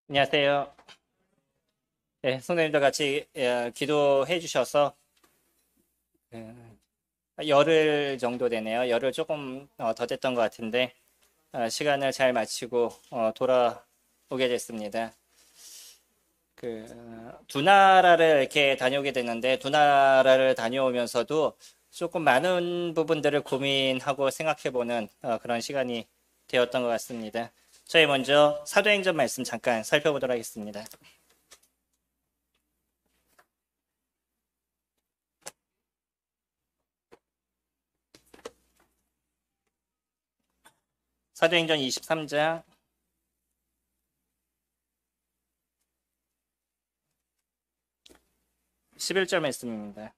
안녕하세요. 네, 성도님들 같이 기도해 주셔서 열흘 정도 되네요. 열흘 조금 더 됐던 것 같은데 시간을 잘 마치고 돌아오게 됐습니다. 두 나라를 이렇게 다녀오게 됐는데 두 나라를 다녀오면서도 조금 많은 부분들을 고민하고 생각해보는 그런 시간이 되었던 것 같습니다. 저희 먼저 사도행전 말씀 잠깐 살펴보도록 하겠습니다. 사도행전 23장 11절 말씀입니다.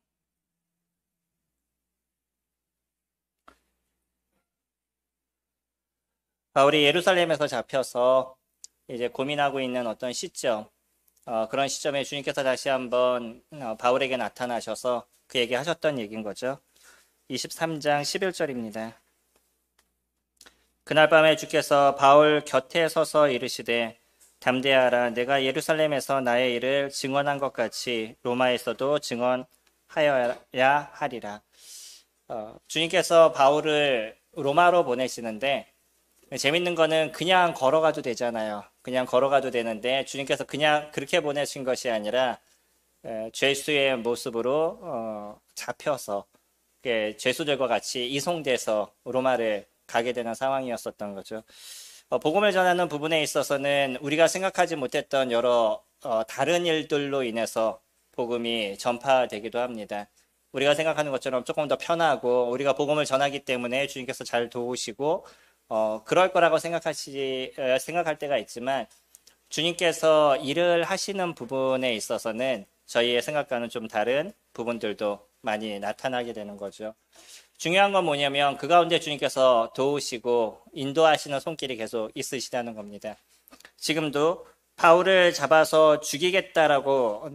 바울이 예루살렘에서 잡혀서 이제 고민하고 있는 어떤 시점, 그런 시점에 주님께서 다시 한번 바울에게 나타나셔서 그에게 하셨던 얘기인 거죠. 23장 11절입니다. 그날 밤에 주께서 바울 곁에 서서 이르시되 담대하라, 내가 예루살렘에서 나의 일을 증언한 것 같이 로마에서도 증언하여야 하리라. 주님께서 바울을 로마로 보내시는데 재밌는 거는 그냥 걸어가도 되잖아요. 그냥 걸어가도 되는데 주님께서 그냥 그렇게 보내신 것이 아니라 죄수의 모습으로 잡혀서 죄수들과 같이 이송돼서 로마를 가게 되는 상황이었었던 거죠. 복음을 전하는 부분에 있어서는 우리가 생각하지 못했던 여러 다른 일들로 인해서 복음이 전파되기도 합니다. 우리가 생각하는 것처럼 조금 더 편하고 우리가 복음을 전하기 때문에 주님께서 잘 도우시고 그럴 거라고 생각할 때가 있지만 주님께서 일을 하시는 부분에 있어서는 저희의 생각과는 좀 다른 부분들도 많이 나타나게 되는 거죠. 중요한 건 뭐냐면 그 가운데 주님께서 도우시고 인도하시는 손길이 계속 있으시다는 겁니다. 지금도 바울을 잡아서 죽이겠다라고,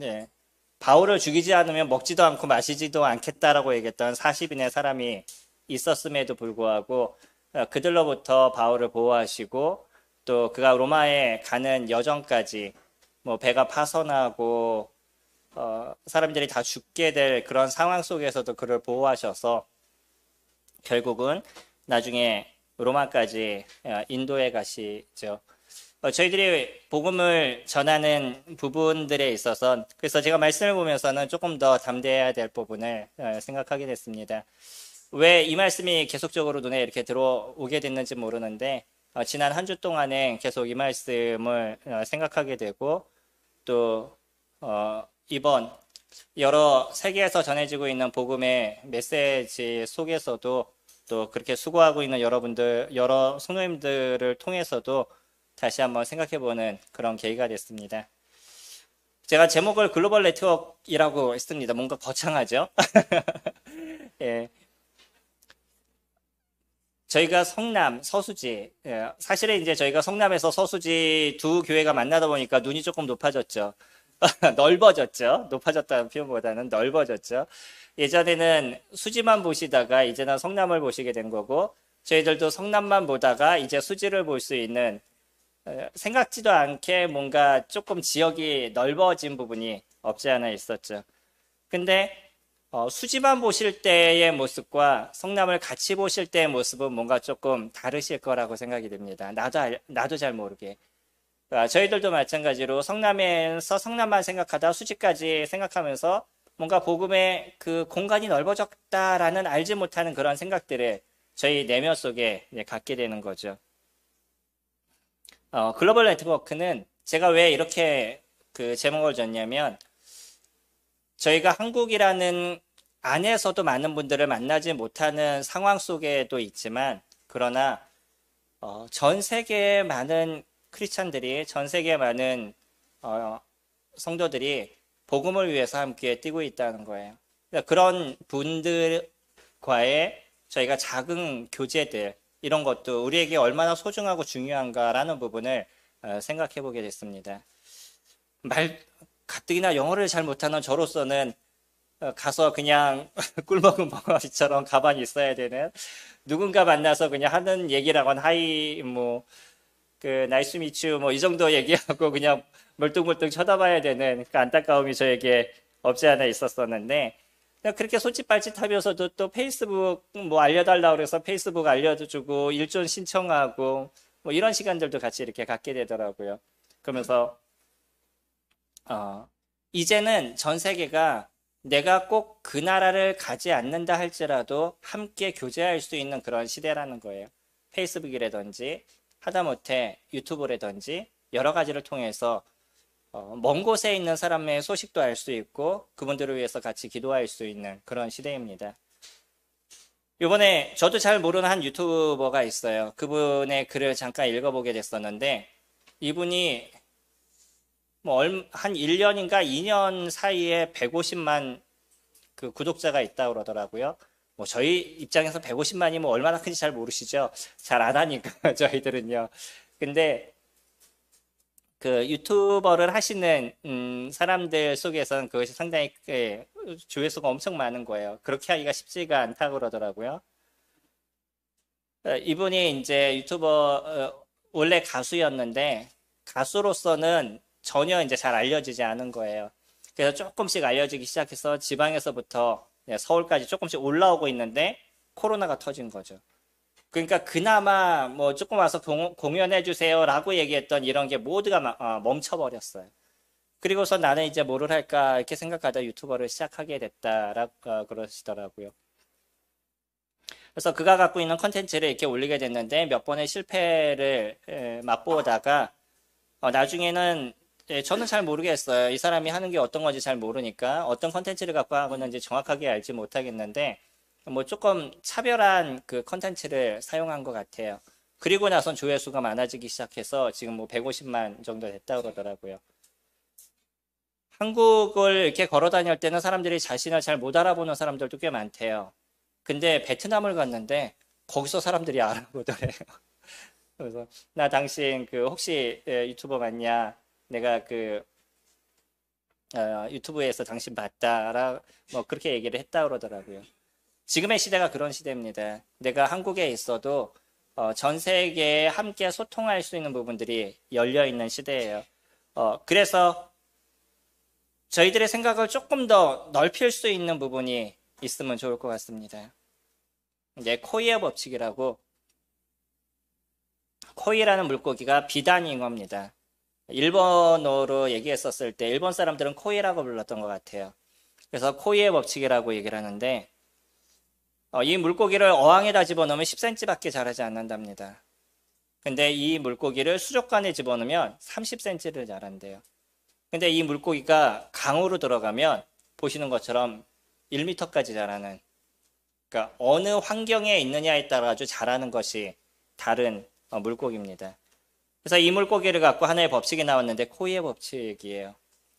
바울을 죽이지 않으면 먹지도 않고 마시지도 않겠다라고 얘기했던 40인의 사람이 있었음에도 불구하고 그들로부터 바울을 보호하시고 또 그가 로마에 가는 여정까지 뭐 배가 파손하고 사람들이 다 죽게 될 그런 상황 속에서도 그를 보호하셔서 결국은 나중에 로마까지 인도에 가시죠. 저희들이 복음을 전하는 부분들에 있어서 그래서 제가 말씀을 보면서는 조금 더 담대해야 될 부분을 생각하게 됐습니다. 왜 이 말씀이 계속적으로 눈에 이렇게 들어오게 됐는지 모르는데 지난 한 주 동안에 계속 이 말씀을 생각하게 되고 또 이번 여러 세계에서 전해지고 있는 복음의 메시지 속에서도 또 그렇게 수고하고 있는 여러분들, 여러 성도님들을 통해서도 다시 한번 생각해보는 그런 계기가 됐습니다. 제가 제목을 글로벌 네트워크이라고 했습니다. 뭔가 거창하죠? 예. 저희가 성남, 서수지, 사실은 이제 저희가 성남에서 서수지 두 교회가 만나다 보니까 눈이 조금 높아졌죠. 넓어졌죠. 높아졌다는 표현보다는 넓어졌죠. 예전에는 수지만 보시다가 이제는 성남을 보시게 된 거고, 저희들도 성남만 보다가 이제 수지를 볼 수 있는 생각지도 않게 뭔가 조금 지역이 넓어진 부분이 없지 않아 있었죠. 근데 수지만 보실 때의 모습과 성남을 같이 보실 때의 모습은 뭔가 조금 다르실 거라고 생각이 듭니다. 나도 잘 모르게. 저희들도 마찬가지로 성남에서 성남만 생각하다 수지까지 생각하면서 뭔가 복음의 그 공간이 넓어졌다라는 알지 못하는 그런 생각들을 저희 내면 속에 갖게 되는 거죠. 글로벌 네트워크는 제가 왜 이렇게 그 제목을 줬냐면 저희가 한국이라는 안에서도 많은 분들을 만나지 못하는 상황 속에도 있지만 그러나 전 세계의 많은 크리스찬들이 전 세계의 많은 성도들이 복음을 위해서 함께 뛰고 있다는 거예요. 그러니까 그런 분들과의 저희가 작은 교제들 이런 것도 우리에게 얼마나 소중하고 중요한가라는 부분을 생각해 보게 됐습니다. 가뜩이나 영어를 잘 못하는 저로서는 가서 그냥 꿀먹은 벙어리처럼 가만히 있어야 되는 누군가 만나서 그냥 하는 얘기라곤 하이 뭐 그 나이스 미츠 뭐 이 정도 얘기하고 그냥 멀뚱멀뚱 쳐다봐야 되는 그 안타까움이 저에게 없지 않아 있었었는데 그냥 그렇게 손짓발짓하면서도 또 페이스북 뭐 알려달라고 그래서 페이스북 알려주고 일존 신청하고 뭐 이런 시간들도 같이 이렇게 갖게 되더라고요. 그러면서 이제는 전 세계가 내가 꼭 그 나라를 가지 않는다 할지라도 함께 교제할 수 있는 그런 시대라는 거예요. 페이스북이라든지 하다못해 유튜브라든지 여러 가지를 통해서 먼 곳에 있는 사람의 소식도 알 수 있고 그분들을 위해서 같이 기도할 수 있는 그런 시대입니다. 이번에 저도 잘 모르는 한 유튜버가 있어요. 그분의 글을 잠깐 읽어보게 됐었는데 이분이 뭐 한 1년인가 2년 사이에 150만 그 구독자가 있다고 그러더라고요. 뭐 저희 입장에서 150만이 뭐 얼마나 큰지 잘 모르시죠? 잘 안 하니까 저희들은요. 근데 그 유튜버를 하시는 사람들 속에서는 그것이 상당히 조회수가 엄청 많은 거예요. 그렇게 하기가 쉽지가 않다고 그러더라고요. 이분이 이제 원래 가수였는데 가수로서는 전혀 이제 잘 알려지지 않은 거예요. 그래서 조금씩 알려지기 시작해서 지방에서부터 서울까지 조금씩 올라오고 있는데 코로나가 터진 거죠. 그러니까 그나마 뭐 조금 와서 공연해 주세요라고 얘기했던 이런 게 모두가 멈춰버렸어요. 그리고서 나는 이제 뭐를 할까 이렇게 생각하다 유튜버를 시작하게 됐다라고 그러시더라고요. 그래서 그가 갖고 있는 컨텐츠를 이렇게 올리게 됐는데 몇 번의 실패를 맛보다가 나중에는 저는 잘 모르겠어요. 이 사람이 하는 게 어떤 건지 잘 모르니까 어떤 컨텐츠를 갖고 하고 있는지 정확하게 알지 못하겠는데 뭐 조금 차별한 그 컨텐츠를 사용한 것 같아요. 그리고 나선 조회수가 많아지기 시작해서 지금 뭐 150만 정도 됐다고 그러더라고요. 한국을 이렇게 걸어 다닐 때는 사람들이 자신을 잘 못 알아보는 사람들도 꽤 많대요. 근데 베트남을 갔는데 거기서 사람들이 알아보더래요. 그래서 나 당신 그 혹시 유튜버 맞냐? 내가 그 유튜브에서 당신 봤다라 뭐 그렇게 얘기를 했다 그러더라고요. 지금의 시대가 그런 시대입니다. 내가 한국에 있어도 전 세계에 함께 소통할 수 있는 부분들이 열려 있는 시대예요. 그래서 저희들의 생각을 조금 더 넓힐 수 있는 부분이 있으면 좋을 것 같습니다. 이제 코이의 법칙이라고 코이라는 물고기가 비단잉어입니다. 일본어로 얘기했었을 때 일본 사람들은 코이라고 불렀던 것 같아요. 그래서 코이의 법칙이라고 얘기를 하는데 이 물고기를 어항에다 집어넣으면 10cm밖에 자라지 않는답니다. 근데 이 물고기를 수족관에 집어넣으면 30cm를 자란대요. 근데 이 물고기가 강으로 들어가면 보시는 것처럼 1m까지 자라는 그러니까 어느 환경에 있느냐에 따라 아주 자라는 것이 다른 물고기입니다. 그래서 이 물고기를 갖고 하나의 법칙이 나왔는데 코이의 법칙이에요.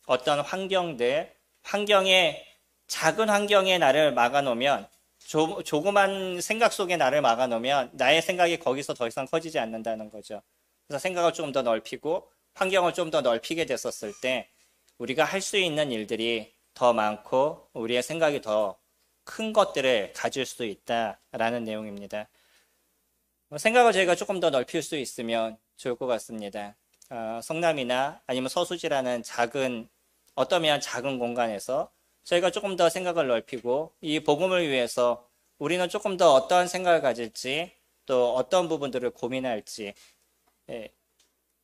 어떤 작은 환경에 나를 막아놓으면 조그만 생각 속에 나를 막아놓으면 나의 생각이 거기서 더 이상 커지지 않는다는 거죠. 그래서 생각을 좀 더 넓히고 환경을 좀 더 넓히게 됐었을 때 우리가 할 수 있는 일들이 더 많고 우리의 생각이 더 큰 것들을 가질 수 있다라는 내용입니다. 생각을 저희가 조금 더 넓힐 수 있으면 좋을 것 같습니다. 성남이나 아니면 서수지라는 어떠면 작은 공간에서 저희가 조금 더 생각을 넓히고 이 복음을 위해서 우리는 조금 더 어떠한 생각을 가질지 또 어떤 부분들을 고민할지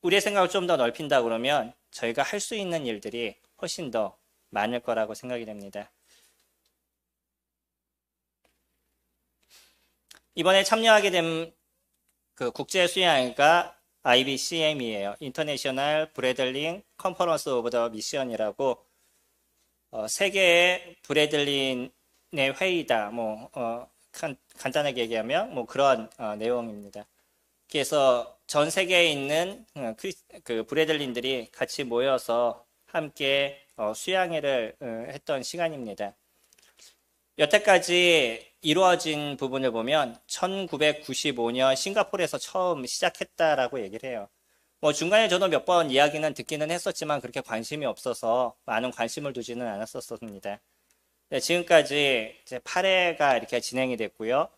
우리의 생각을 좀 더 넓힌다 그러면 저희가 할 수 있는 일들이 훨씬 더 많을 거라고 생각이 됩니다. 이번에 참여하게 된 그 국제 수양회가 IBCM이에요. 인터내셔널 브래들링 컨퍼런스 오브 더 미션이라고 세계의 브래들린의 회의다. 간단하게 얘기하면 그런 내용입니다. 그래서 전 세계에 있는 그 브래들린들이 같이 모여서 함께 수양회를 했던 시간입니다. 여태까지 이루어진 부분을 보면 1995년 싱가포르에서 처음 시작했다라고 얘기를 해요. 중간에 저도 몇 번 이야기는 듣기는 했었지만 그렇게 관심이 없어서 많은 관심을 두지는 않았었습니다. 네, 지금까지 이제 8회가 이렇게 진행이 됐고요.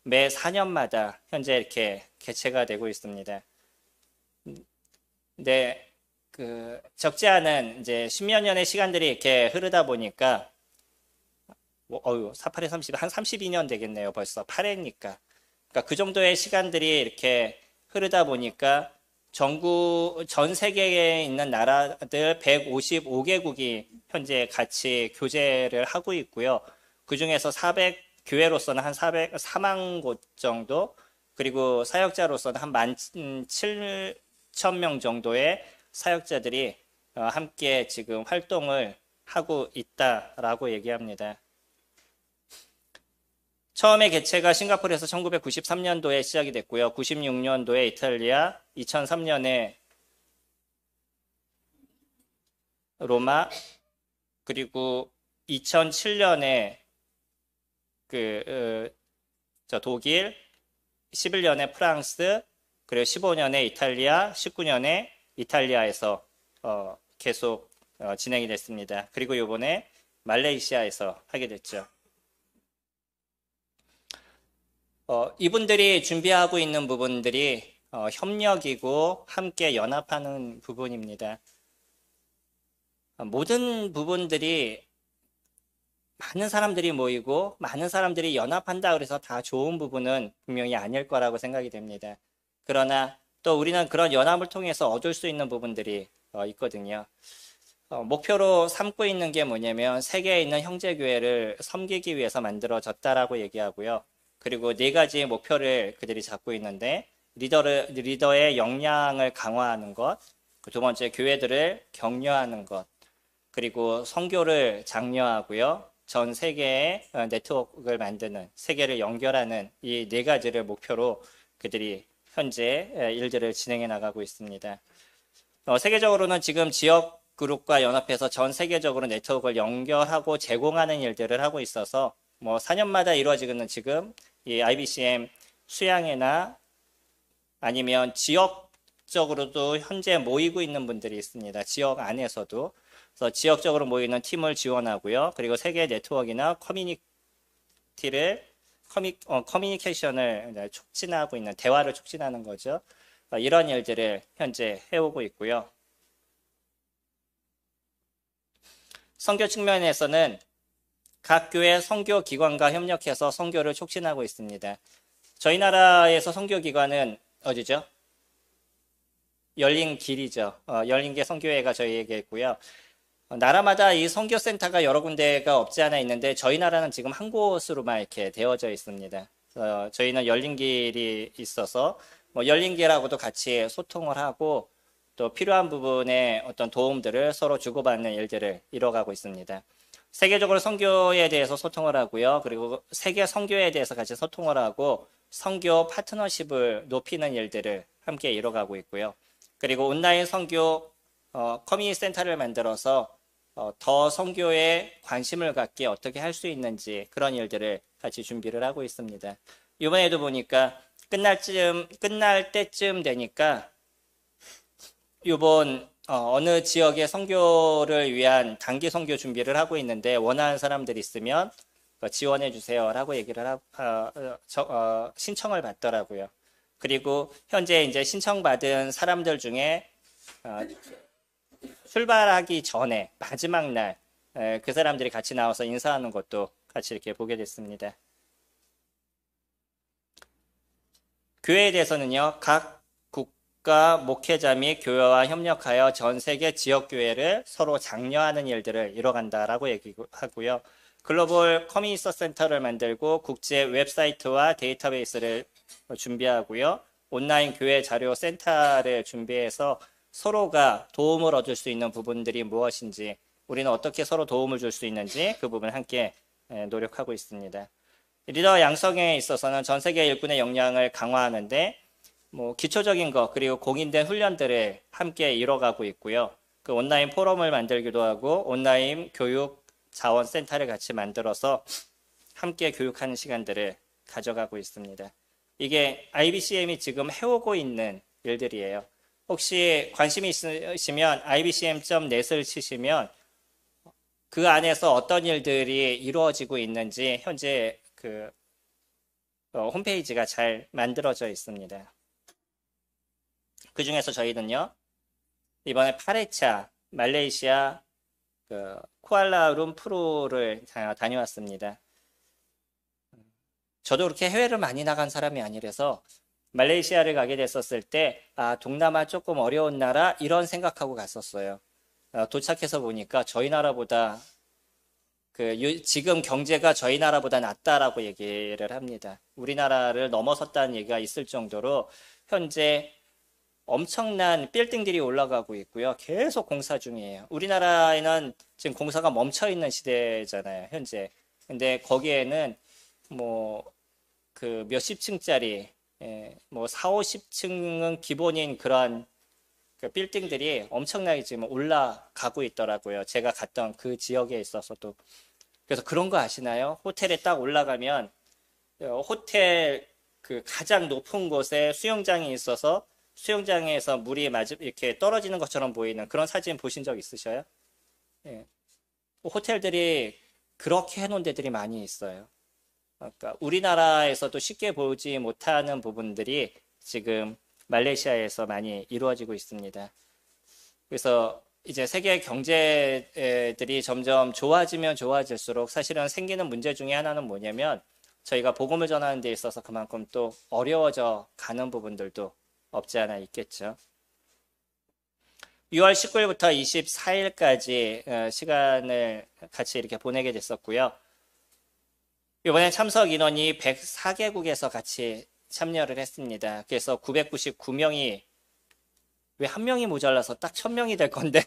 매 4년마다 현재 이렇게 개최가 되고 있습니다. 근데 적지 않은 이제 10여 년의 시간들이 이렇게 흐르다 보니까 48에 30, 한 32년 되겠네요. 벌써 8회니까. 그러니까 그 정도의 시간들이 이렇게 흐르다 보니까 전 세계에 있는 나라들 155개국이 현재 같이 교제를 하고 있고요. 그 중에서 교회로서는 한 4만 곳 정도, 그리고 사역자로서는 한 17,000명 정도의 사역자들이 함께 지금 활동을 하고 있다라고 얘기합니다. 처음에 개최가 싱가포르에서 1993년도에 시작이 됐고요. 96년도에 이탈리아, 2003년에 로마, 그리고 2007년에 독일, 11년에 프랑스, 그리고 15년에 이탈리아, 19년에 이탈리아에서 계속 진행이 됐습니다. 그리고 이번에 말레이시아에서 하게 됐죠. 이분들이 준비하고 있는 부분들이 협력이고 함께 연합하는 부분입니다. 모든 부분들이 많은 사람들이 모이고 많은 사람들이 연합한다 그래서 다 좋은 부분은 분명히 아닐 거라고 생각이 됩니다. 그러나 또 우리는 그런 연합을 통해서 얻을 수 있는 부분들이 있거든요. 목표로 삼고 있는 게 뭐냐면 세계에 있는 형제교회를 섬기기 위해서 만들어졌다라고 얘기하고요. 그리고 4가지 목표를 그들이 잡고 있는데 리더의 역량을 강화하는 것, 두 번째 교회들을 격려하는 것, 그리고 선교를 장려하고요. 전 세계의 네트워크를 만드는, 세계를 연결하는 이 4가지를 목표로 그들이 현재 일들을 진행해 나가고 있습니다. 세계적으로는 지금 지역 그룹과 연합해서 전 세계적으로 네트워크를 연결하고 제공하는 일들을 하고 있어서 4년마다 이루어지는 지금 이 IBCM 수양회나 아니면 지역적으로도 현재 모이고 있는 분들이 있습니다. 지역 안에서도. 그래서 지역적으로 모이는 팀을 지원하고요. 그리고 세계 네트워크나 커뮤니케이션을 촉진하고 있는, 대화를 촉진하는 거죠. 이런 일들을 현재 해오고 있고요. 선교 측면에서는 각 교회 선교 기관과 협력해서 선교를 촉진하고 있습니다. 저희 나라에서 선교 기관은 어디죠? 열린 길이죠. 열린 게 선교회가 저희에게 있고요. 나라마다 이 선교센터가 여러 군데가 없지 않아 있는데 저희 나라는 지금 한 곳으로만 이렇게 되어져 있습니다. 저희는 열린 길이 있어서 열린 길하고도 같이 소통을 하고 또 필요한 부분에 어떤 도움들을 서로 주고받는 일들을 이뤄가고 있습니다. 세계적으로 선교에 대해서 소통을 하고요. 그리고 세계 선교에 대해서 같이 소통을 하고 선교 파트너십을 높이는 일들을 함께 이뤄가고 있고요. 그리고 온라인 선교 커뮤니티 센터를 만들어서 더 선교에 관심을 갖게 어떻게 할 수 있는지 그런 일들을 같이 준비를 하고 있습니다. 이번에도 보니까 끝날 때쯤 되니까 이번 어느 지역의 선교를 위한 단기 선교 준비를 하고 있는데 원하는 사람들이 있으면 지원해 주세요라고 얘기를 신청을 받더라고요. 그리고 현재 이제 신청받은 사람들 중에 출발하기 전에 마지막 날 그 사람들이 같이 나와서 인사하는 것도 같이 이렇게 보게 됐습니다. 교회에 대해서는요, 각 국가 목회자 및 교회와 협력하여 전 세계 지역 교회를 서로 장려하는 일들을 이뤄간다라고 얘기하고요. 글로벌 커뮤니티 센터를 만들고 국제 웹사이트와 데이터베이스를 준비하고요. 온라인 교회 자료 센터를 준비해서 서로가 도움을 얻을 수 있는 부분들이 무엇인지, 우리는 어떻게 서로 도움을 줄 수 있는지 그 부분을 함께 노력하고 있습니다. 리더 양성에 있어서는 전 세계 일꾼의 역량을 강화하는데 기초적인 것 그리고 공인된 훈련들을 함께 이뤄가고 있고요. 그 온라인 포럼을 만들기도 하고 온라인 교육 자원센터를 같이 만들어서 함께 교육하는 시간들을 가져가고 있습니다. 이게 IBCM이 지금 해오고 있는 일들이에요. 혹시 관심이 있으시면 ibcm.net을 치시면 그 안에서 어떤 일들이 이루어지고 있는지 현재 그 홈페이지가 잘 만들어져 있습니다. 그 중에서 저희는요, 이번에 8회차 말레이시아 그 쿠알라룸푸르를 다녀왔습니다. 저도 그렇게 해외를 많이 나간 사람이 아니라서 말레이시아를 가게 됐었을 때, 아, 동남아 조금 어려운 나라? 이런 생각하고 갔었어요. 도착해서 보니까 저희 나라보다 지금 경제가 저희 나라보다 낫다라고 얘기를 합니다. 우리나라를 넘어섰다는 얘기가 있을 정도로 현재 엄청난 빌딩들이 올라가고 있고요. 계속 공사 중이에요. 우리나라에는 지금 공사가 멈춰 있는 시대잖아요, 현재. 근데 거기에는 뭐 그 몇십 층짜리 뭐 4, 50층은 기본인 그런 그 빌딩들이 엄청나게 지금 올라가고 있더라고요. 제가 갔던 그 지역에 있어서도. 그래서 그런 거 아시나요? 호텔에 딱 올라가면 호텔 그 가장 높은 곳에 수영장이 있어서 수영장에서 물이 이렇게 떨어지는 것처럼 보이는 그런 사진 보신 적 있으셔요? 예. 호텔들이 그렇게 해놓은 데들이 많이 있어요. 그러니까 우리나라에서도 쉽게 보지 못하는 부분들이 지금 말레이시아에서 많이 이루어지고 있습니다. 그래서 이제 세계 경제들이 점점 좋아지면 좋아질수록 사실은 생기는 문제 중에 하나는 뭐냐면 저희가 복음을 전하는 데 있어서 그만큼 또 어려워져 가는 부분들도 없지 않아 있겠죠. 6월 19일부터 24일까지 시간을 같이 이렇게 보내게 됐었고요. 이번에 참석 인원이 104개국에서 같이 참여를 했습니다. 그래서 999명이 왜 한 명이 모자라서 딱 1000명이 될 건데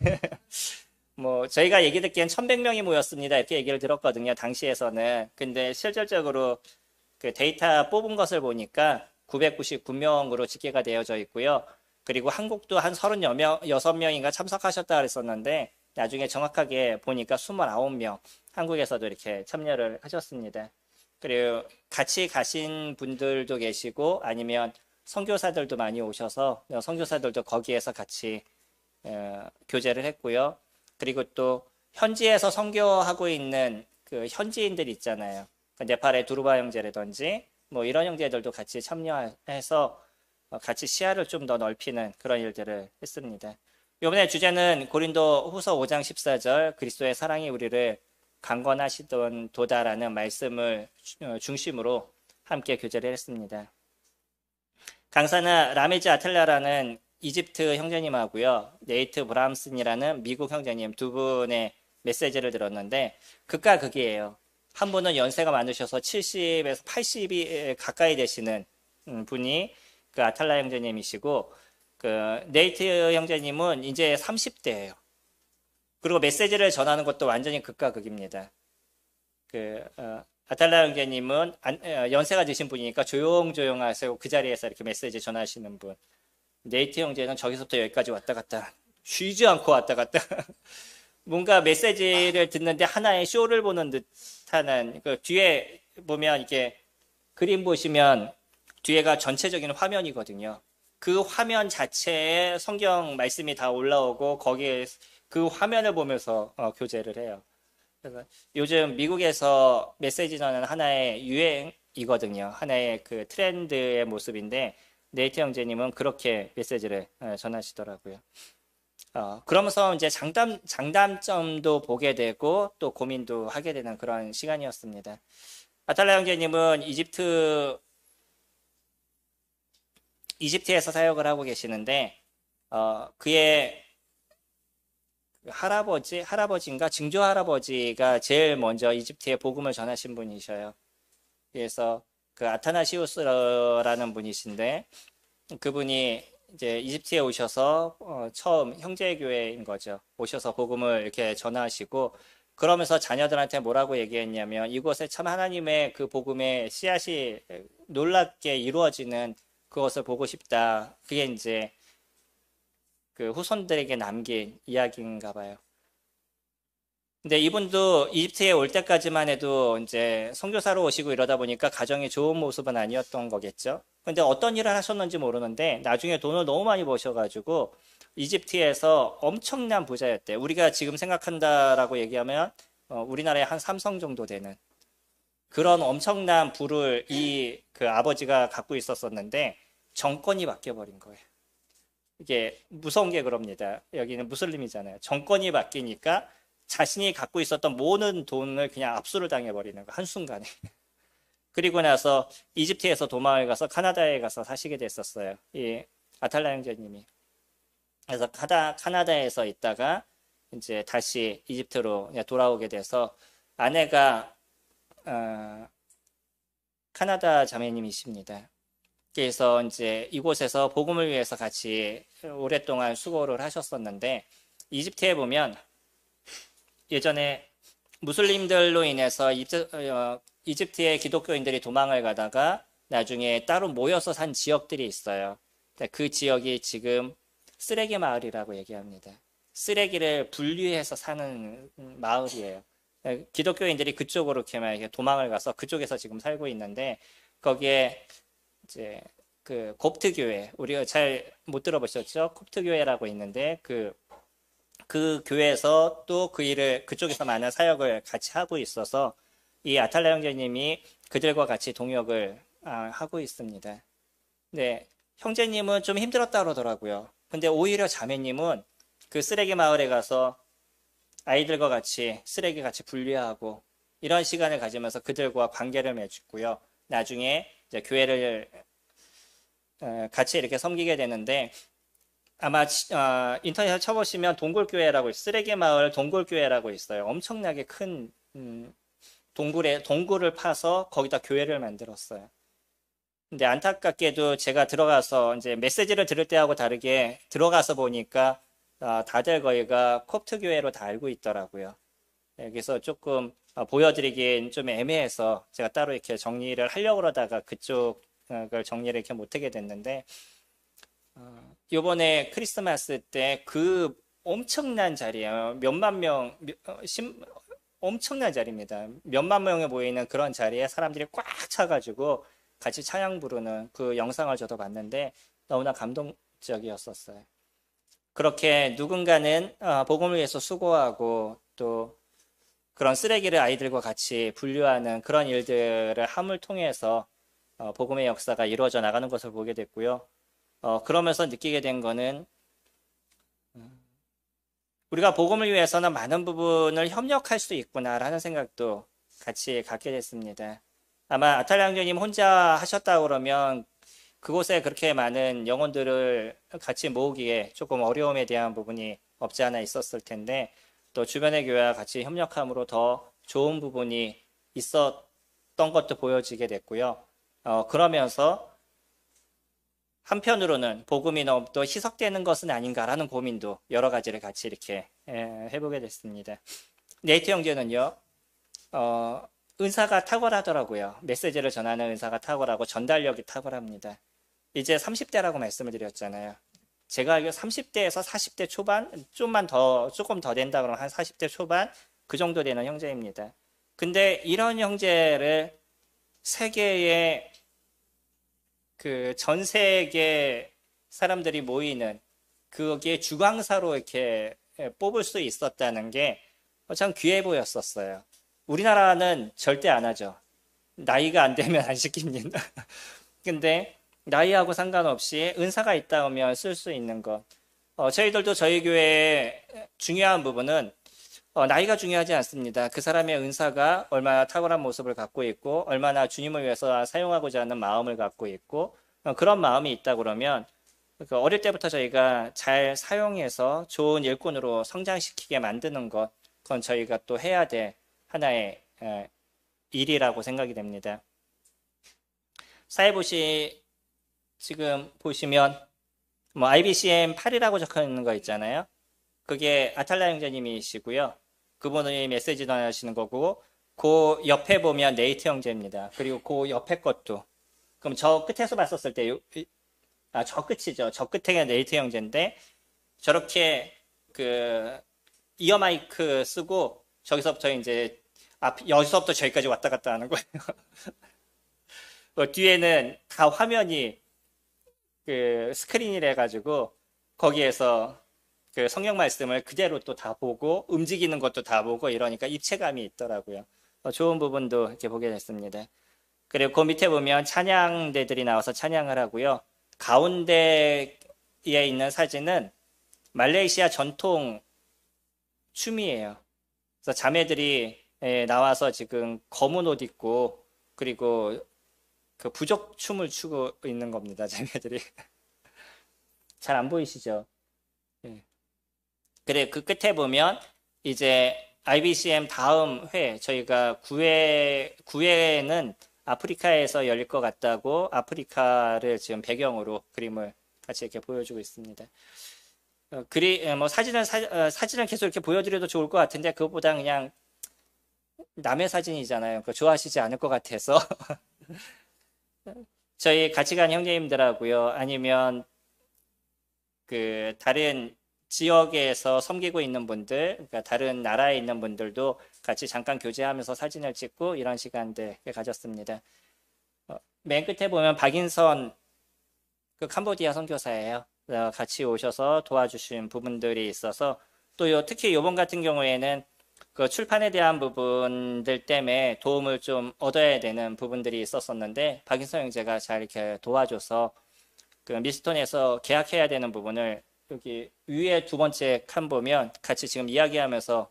뭐 저희가 얘기 듣기엔 1100명이 모였습니다. 이렇게 얘기를 들었거든요. 당시에서는. 근데 실질적으로 그 데이터 뽑은 것을 보니까 999명으로 집계가 되어져 있고요. 그리고 한국도 한 36명인가 참석하셨다 그랬었는데 나중에 정확하게 보니까 29명 한국에서도 이렇게 참여를 하셨습니다. 그리고 같이 가신 분들도 계시고 아니면 선교사들도 많이 오셔서 선교사들도 거기에서 같이 교제를 했고요. 그리고 또 현지에서 선교하고 있는 그 현지인들 있잖아요. 네팔의 두루바 형제라든지 뭐 이런 형제들도 같이 참여해서 같이 시야를 좀 더 넓히는 그런 일들을 했습니다. 이번에 주제는 고린도 후서 5장 14절 그리스도의 사랑이 우리를 강권하시던 도다라는 말씀을 중심으로 함께 교제를 했습니다. 강사는 라메즈 아틀라라는 이집트 형제님하고요. 네이트 브람슨이라는 미국 형제님 두 분의 메시지를 들었는데 극과 극이에요. 한 분은 연세가 많으셔서 70에서 80이 가까이 되시는 분이 그 아탈라 형제님이시고 그 네이트 형제님은 이제 30대예요. 그리고 메시지를 전하는 것도 완전히 극과 극입니다. 아탈라 형제님은 연세가 드신 분이니까 조용조용 하시고 그 자리에서 이렇게 메시지 전하시는 분. 네이트 형제는 저기서부터 여기까지 왔다 갔다 쉬지 않고 왔다 갔다 뭔가 메시지를 듣는데 하나의 쇼를 보는 듯하는 그 뒤에 보면 이렇게 그림 보시면 뒤에가 전체적인 화면이거든요. 그 화면 자체에 성경 말씀이 다 올라오고 거기에 그 화면을 보면서 교제를 해요. 그래서 요즘 미국에서 메시지 전하는 하나의 유행이거든요. 하나의 그 트렌드의 모습인데 네이트 형제님은 그렇게 메시지를 전하시더라고요. 그러면서 이제 장단점도 보게 되고 또 고민도 하게 되는 그런 시간이었습니다. 아탈라 형제님은 이집트에서 사역을 하고 계시는데 그의 할아버지인가 증조 할아버지가 제일 먼저 이집트에 복음을 전하신 분이셔요. 그래서 그 아타나시우스라는 분이신데 그분이 이제 이집트에 오셔서 처음 형제교회인 거죠. 오셔서 복음을 이렇게 전하시고 그러면서 자녀들한테 뭐라고 얘기했냐면 이곳에 참 하나님의 그 복음의 씨앗이 놀랍게 이루어지는 그것을 보고 싶다. 그게 이제 그 후손들에게 남긴 이야기인가 봐요. 근데 이분도 이집트에 올 때까지만 해도 이제 선교사로 오시고 이러다 보니까 가정이 좋은 모습은 아니었던 거겠죠. 근데 어떤 일을 하셨는지 모르는데 나중에 돈을 너무 많이 버셔가지고 이집트에서 엄청난 부자였대. 우리가 지금 생각한다라고 얘기하면 우리나라의 한 삼성 정도 되는 그런 엄청난 부를 그 아버지가 갖고 있었었는데 정권이 바뀌어버린 거예요. 이게 무서운 게 그럽니다. 여기는 무슬림이잖아요. 정권이 바뀌니까 자신이 갖고 있었던 모든 돈을 그냥 압수를 당해버리는 거, 한순간에. 그리고 나서 이집트에서 도망을 가서 카나다에 가서 사시게 됐었어요. 이 아탈라 형제님이. 그래서 카나다에서 있다가 이제 다시 이집트로 돌아오게 돼서 아내가 카나다 자매님이십니다. 그래서 이제 이곳에서 복음을 위해서 같이 오랫동안 수고를 하셨었는데 이집트에 보면 예전에 무슬림들로 인해서 이집트의 기독교인들이 도망을 가다가 나중에 따로 모여서 산 지역들이 있어요. 그 지역이 지금 쓰레기 마을이라고 얘기합니다. 쓰레기를 분리해서 사는 마을이에요. 기독교인들이 그쪽으로 이렇게 도망을 가서 그쪽에서 지금 살고 있는데 거기에 이제 그 kop트 교회, 우리가 잘 못 들어보셨죠? kop트 교회라고 있는데 그 교회에서 또 그 일을 그쪽에서 많은 사역을 같이 하고 있어서 이 아탈라 형제님이 그들과 같이 동역을 하고 있습니다. 네, 형제님은 좀 힘들었다 그러더라고요. 근데 오히려 자매님은 그 쓰레기 마을에 가서 아이들과 같이 쓰레기 같이 분리하고 이런 시간을 가지면서 그들과 관계를 맺고요. 나중에 이제 교회를 같이 이렇게 섬기게 되는데 아마 인터넷에 쳐보시면 동굴교회라고 쓰레기 마을 동굴교회라고 있어요. 엄청나게 큰 동굴을 파서 거기다 교회를 만들었어요. 근데 안타깝게도 제가 들어가서 이제 메시지를 들을 때하고 다르게 들어가서 보니까 다들 거기가 콥트 교회로 다 알고 있더라고요. 그래서 조금 보여드리기엔 좀 애매해서 제가 따로 이렇게 정리를 하려고 그러다가 그쪽을 정리를 이렇게 못하게 됐는데 요번에 크리스마스 때 그 엄청난 자리예요. 몇만 명, 엄청난 자리입니다. 몇만 명이 모이는 그런 자리에 사람들이 꽉 차가지고 같이 찬양 부르는 그 영상을 저도 봤는데 너무나 감동적이었었어요. 그렇게 누군가는 복음을 위해서 수고하고 또 그런 쓰레기를 아이들과 같이 분류하는 그런 일들을 함을 통해서 복음의 역사가 이루어져 나가는 것을 보게 됐고요. 그러면서 느끼게 된 거는 우리가 복음을 위해서는 많은 부분을 협력할 수 있구나라는 생각도 같이 갖게 됐습니다. 아마 아탈라 형제님 혼자 하셨다 그러면 그곳에 그렇게 많은 영혼들을 같이 모으기에 조금 어려움에 대한 부분이 없지 않아 있었을 텐데 또 주변의 교회와 같이 협력함으로 더 좋은 부분이 있었던 것도 보여지게 됐고요. 그러면서 한편으로는 복음이 너무 또 희석되는 것은 아닌가라는 고민도 여러 가지를 같이 이렇게 해보게 됐습니다. 네이트 형제는요, 은사가 탁월하더라고요. 메시지를 전하는 은사가 탁월하고 전달력이 탁월합니다. 이제 30대라고 말씀을 드렸잖아요. 제가 알기로 30대에서 40대 초반, 조금 더 된다 그러면 한 40대 초반 그 정도 되는 형제입니다. 근데 이런 형제를 세계의 그 전 세계 사람들이 모이는 그게 주광사로 이렇게 뽑을 수 있었다는 게 참 귀해 보였었어요. 우리나라는 절대 안 하죠. 나이가 안 되면 안 시킵니다. 근데 나이하고 상관없이 은사가 있다 하면 쓸 수 있는 것. 저희들도 저희 교회의 중요한 부분은 나이가 중요하지 않습니다. 그 사람의 은사가 얼마나 탁월한 모습을 갖고 있고 얼마나 주님을 위해서 사용하고자 하는 마음을 갖고 있고 그런 마음이 있다 그러면 어릴 때부터 저희가 잘 사용해서 좋은 일꾼으로 성장시키게 만드는 것 그건 저희가 또 해야 될 하나의 일이라고 생각이 됩니다. 사회보시 지금 보시면 뭐 IBCM 8이라고 적혀 있는 거 있잖아요. 그게 아탈라 형제님이시고요. 그분이 메시지 전하시는 거고 그 옆에 보면 네이트 형제입니다. 그리고 그 옆에 것도 그럼 저 끝에서 봤었을 때 저 끝이죠. 저 끝에 네이트 형제인데 저렇게 그 이어 마이크 쓰고 저기서부터 이제 여기서부터 저기까지 왔다 갔다 하는 거예요. 뒤에는 다 화면이 그 스크린이라 가지고 거기에서 그 성경 말씀을 그대로 또 다 보고 움직이는 것도 다 보고 이러니까 입체감이 있더라고요. 좋은 부분도 이렇게 보게 됐습니다. 그리고 그 밑에 보면 찬양대들이 나와서 찬양을 하고요. 가운데 있는 사진은 말레이시아 전통 춤이에요. 그래서 자매들이 나와서 지금 검은 옷 입고 그리고 그 부족 춤을 추고 있는 겁니다. 자매들이. 잘 안 보이시죠? 예. 그래, 그 끝에 보면 이제 IBCM 다음 회, 저희가 9회는 아프리카에서 열릴 것 같다고 아프리카를 지금 배경으로 그림을 같이 이렇게 보여주고 있습니다. 뭐 사진을 계속 이렇게 보여드려도 좋을 것 같은데 그것보다 그냥 남의 사진이잖아요. 그거 좋아하시지 않을 것 같아서 저희 같이 간 형제님들하고요. 아니면 그 다른 지역에서 섬기고 있는 분들, 그러니까 다른 나라에 있는 분들도 같이 잠깐 교제하면서 사진을 찍고 이런 시간들 가졌습니다. 맨 끝에 보면 박인선 그 캄보디아 선교사예요. 같이 오셔서 도와주신 부분들이 있어서 또 특히 이번 같은 경우에는 그 출판에 대한 부분들 때문에 도움을 좀 얻어야 되는 부분들이 있었었는데 박인선 형제가 잘 이렇게 도와줘서 그 미스톤에서 계약해야 되는 부분을 여기 위에 두 번째 칸 보면 같이 지금 이야기하면서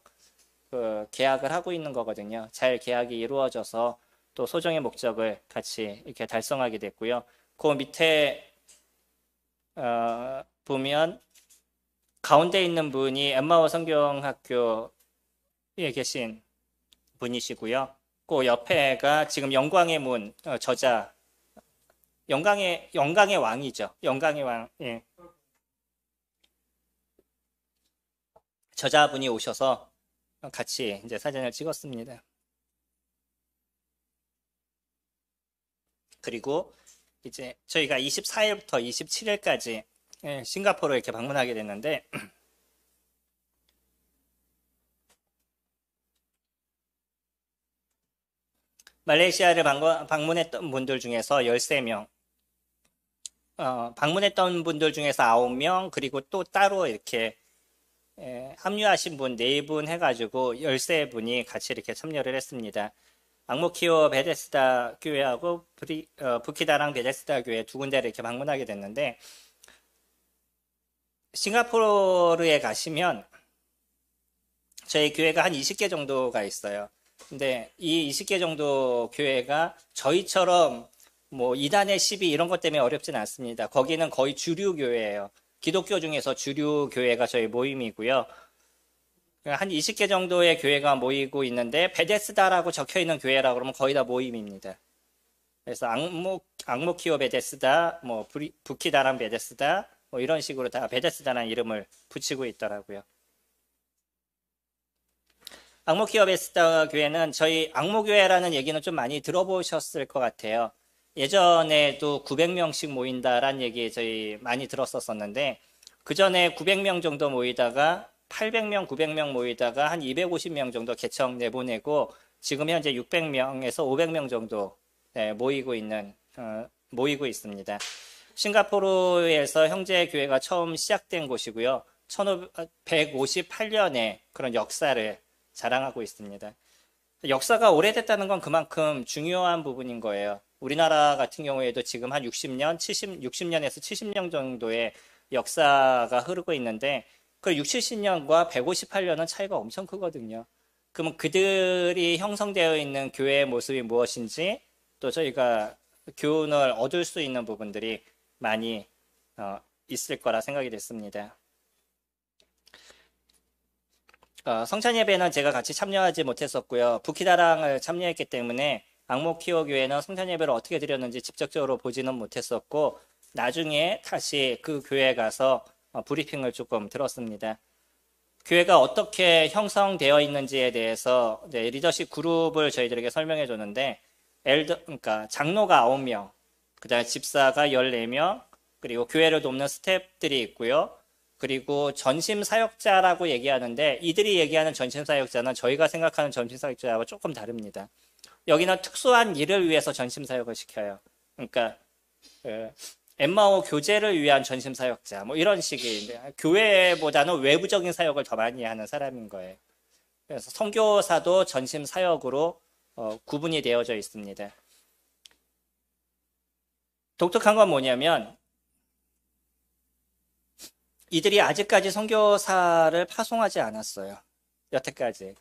그 계약을 하고 있는 거거든요. 잘 계약이 이루어져서 또 소정의 목적을 같이 이렇게 달성하게 됐고요. 그 밑에 보면 가운데 있는 분이 엠마오 성경학교에 계신 분이시고요. 그 옆에가 지금 영광의 문 저자 영광의 왕이죠. 영광의 왕. 예. 저자분이 오셔서 같이 이제 사진을 찍었습니다. 그리고 이제 저희가 24일부터 27일까지 싱가포르를 이렇게 방문하게 됐는데 말레이시아를 방문했던 분들 중에서 13명, 방문했던 분들 중에서 9명, 그리고 또 따로 이렇게 합류하신 분 4분 해가지고 13분이 같이 이렇게 참여를 했습니다. 앙모키오 베데스다 교회하고 부키다랑 베데스다 교회 두 군데를 이렇게 방문하게 됐는데 싱가포르에 가시면 저희 교회가 한 20개 정도가 있어요. 근데 이 20개 정도 교회가 저희처럼 뭐 이단의 시비 이런 것 때문에 어렵진 않습니다. 거기는 거의 주류 교회예요. 기독교 중에서 주류 교회가 저희 모임이고요. 한 20개 정도의 교회가 모이고 있는데 베데스다라고 적혀 있는 교회라 그러면 거의 다 모임입니다. 그래서 앙모키오 베데스다, 뭐 부키다랑 베데스다, 뭐 이런 식으로 다 베데스다라는 이름을 붙이고 있더라고요. 앙모키오 베데스다 교회는 저희 앙모교회라는 얘기는 좀 많이 들어보셨을 것 같아요. 예전에도 900명씩 모인다라는 얘기 저희 많이 들었었는데 그 전에 900명 정도 모이다가 800명, 900명 모이다가 한 250명 정도 개청 내보내고 지금 현재 600명에서 500명 정도 모이고 있습니다. 싱가포르에서 형제 교회가 처음 시작된 곳이고요. 1558년에 그런 역사를 자랑하고 있습니다. 역사가 오래됐다는 건 그만큼 중요한 부분인 거예요. 우리나라 같은 경우에도 지금 한 60년에서 70년 정도의 역사가 흐르고 있는데 그 60, 70년과 158년은 차이가 엄청 크거든요. 그러면 그들이 형성되어 있는 교회의 모습이 무엇인지 또 저희가 교훈을 얻을 수 있는 부분들이 많이 있을 거라 생각이 됐습니다. 성찬 예배는 제가 같이 참여하지 못했었고요. 부키다랑을 참여했기 때문에 앙모키오 교회는 성찬 예배를 어떻게 드렸는지 직접적으로 보지는 못했었고 나중에 다시 그 교회에 가서 브리핑을 조금 들었습니다. 교회가 어떻게 형성되어 있는지에 대해서 리더십 그룹을 저희들에게 설명해 줬는데 그러니까 장로가 9명, 그다음에 집사가 14명, 그리고 교회를 돕는 스태프들이 있고요. 그리고 전심 사역자라고 얘기하는데 이들이 얘기하는 전심 사역자는 저희가 생각하는 전심 사역자와 조금 다릅니다. 여기는 특수한 일을 위해서 전심 사역을 시켜요. 그러니까 엠마오 교제를 위한 전심 사역자 뭐 이런 식인데 교회보다는 외부적인 사역을 더 많이 하는 사람인 거예요. 그래서 선교사도 전심 사역으로 구분이 되어져 있습니다. 독특한 건 뭐냐면 이들이 아직까지 선교사를 파송하지 않았어요. 여태까지.